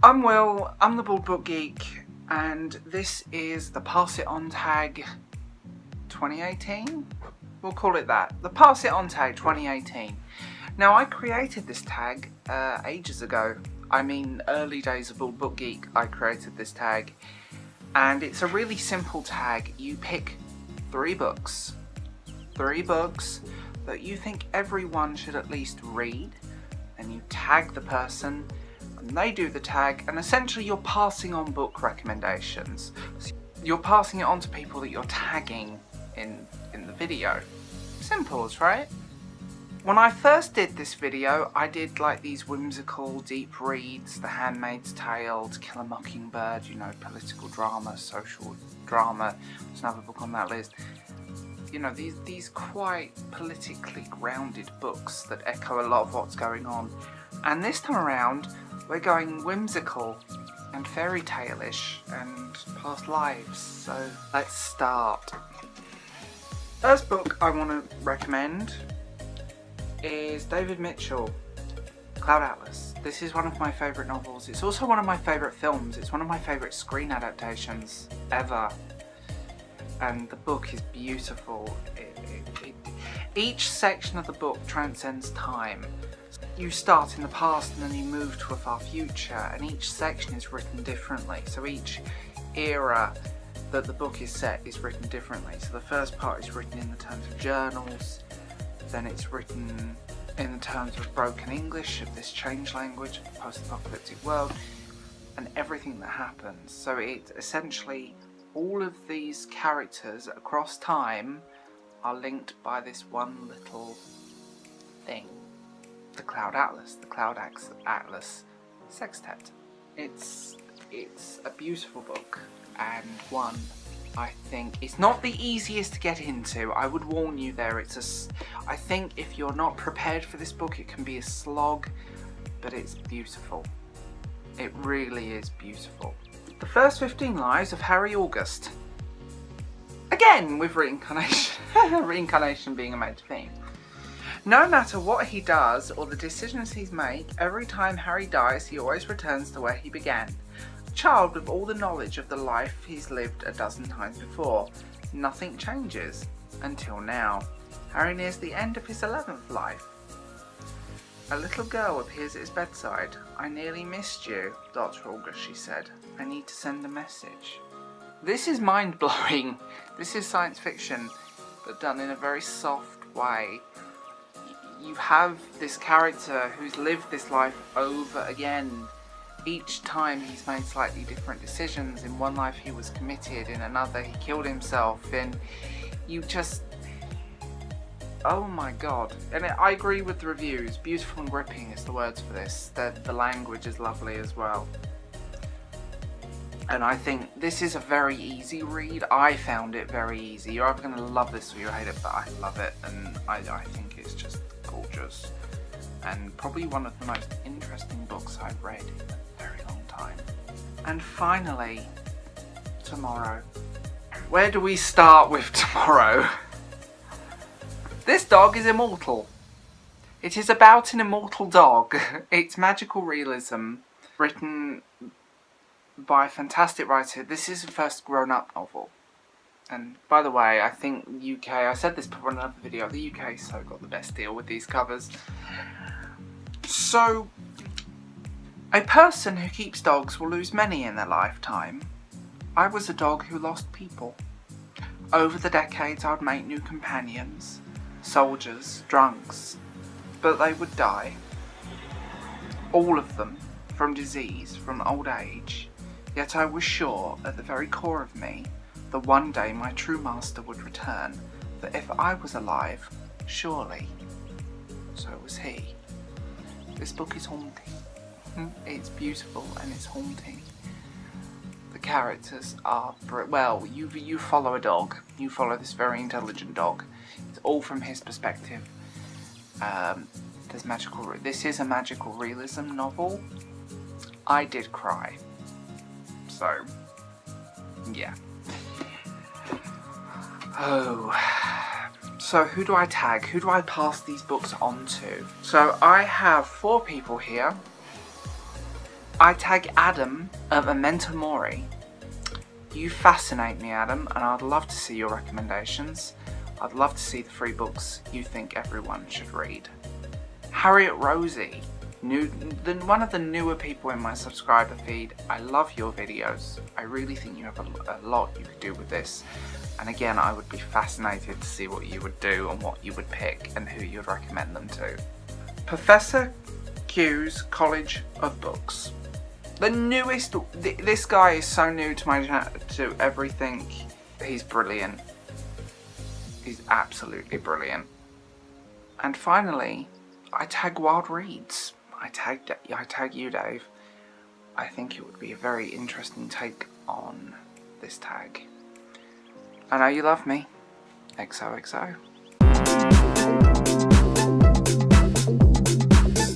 I'm Will, I'm the Bald Book Geek, and this is the Pass It On Tag 2018? We'll call it that. The Pass It On Tag 2018. Now, I created this tag ages ago. I mean, early days of Bald Book Geek, I created this tag. And it's a really simple tag. You pick 3 books. 3 books that you think everyone should at least read. And you tag the person. And they do the tag, and essentially you're passing on book recommendations. So you're passing it on to people that you're tagging in the video. Simple, right? When I first did this video, I did like these whimsical deep reads, The Handmaid's Tale, To Kill a Mockingbird, you know, political drama, social drama. There's another book on that list. You know, these quite politically grounded books that echo a lot of what's going on. And this time around, we're going whimsical and fairy tale-ish and past lives, so let's start. First book I want to recommend is David Mitchell, Cloud Atlas. This is one of my favourite novels. It's also one of my favourite films. It's one of my favourite screen adaptations ever. And the book is beautiful. Each section of the book transcends time. You start in the past and then you move to a far future, and each section is written differently. So each era that the book is set is written differently. So the first part is written in the terms of journals, then it's written in the terms of broken English, of this change language of the post-apocalyptic world, and everything that happens. So it essentially, all of these characters across time are linked by this one little thing. The Cloud Atlas, the Cloud Atlas Sextet. It's a beautiful book, and one I think it's not the easiest to get into. I would warn you there. I think if you're not prepared for this book, it can be a slog, but it's beautiful. It really is beautiful. The First 15 Lives of Harry August. Again with reincarnation. Reincarnation being a major theme. No matter what he does or the decisions he's made, every time Harry dies he always returns to where he began. A child with all the knowledge of the life he's lived a dozen times before. Nothing changes. Until now. Harry nears the end of his 11th life. A little girl appears at his bedside. "I nearly missed you, Dr. August," she said. "I need to send a message." This is mind-blowing. This is science fiction, but done in a very soft way. You have this character who's lived this life over again. Each time he's made slightly different decisions. In one life he was committed, in another he killed himself, and you just... oh my god. And I agree with the reviews. Beautiful and gripping is the words for this. The language is lovely as well. And I think this is a very easy read. I found it very easy. You're either going to love this or you hate it, but I love it, and I think it's just gorgeous. And probably one of the most interesting books I've read in a very long time. And finally, Tomorrow. Where do we start with Tomorrow? This dog is immortal. It is about an immortal dog. It's magical realism, written by a fantastic writer. This is the first grown-up novel. And by the way, I think UK, I said this before in another video, the UK so got the best deal with these covers. So, a person who keeps dogs will lose many in their lifetime. I was a dog who lost people. Over the decades I would make new companions, soldiers, drunks, but they would die. All of them, from disease, from old age. Yet I was sure, at the very core of me, that one day my true master would return, that if I was alive, surely, so was he. This book is haunting. It's beautiful and it's haunting. The characters are, well, you follow a dog. You follow this very intelligent dog. It's all from his perspective. This is a magical realism novel. I did cry. So, yeah. Oh, so who do I tag? Who do I pass these books on to? So I have 4 people here I tag Adam of Memento Mori. You fascinate me, Adam, and I'd love to see your recommendations. I'd love to see the 3 books you think everyone should read. Harriet Rosie, one of the newer people in my subscriber feed. I love your videos. I really think you have a lot you could do with this. And again, I would be fascinated to see what you would do and what you would pick and who you'd recommend them to. Professor Q's College of Books. The newest, this guy is so new to my channel, to everything. He's brilliant. He's absolutely brilliant. And finally, I tag Wild Reads. I tag you, Dave. I think it would be a very interesting take on this tag. I know you love me. XOXO.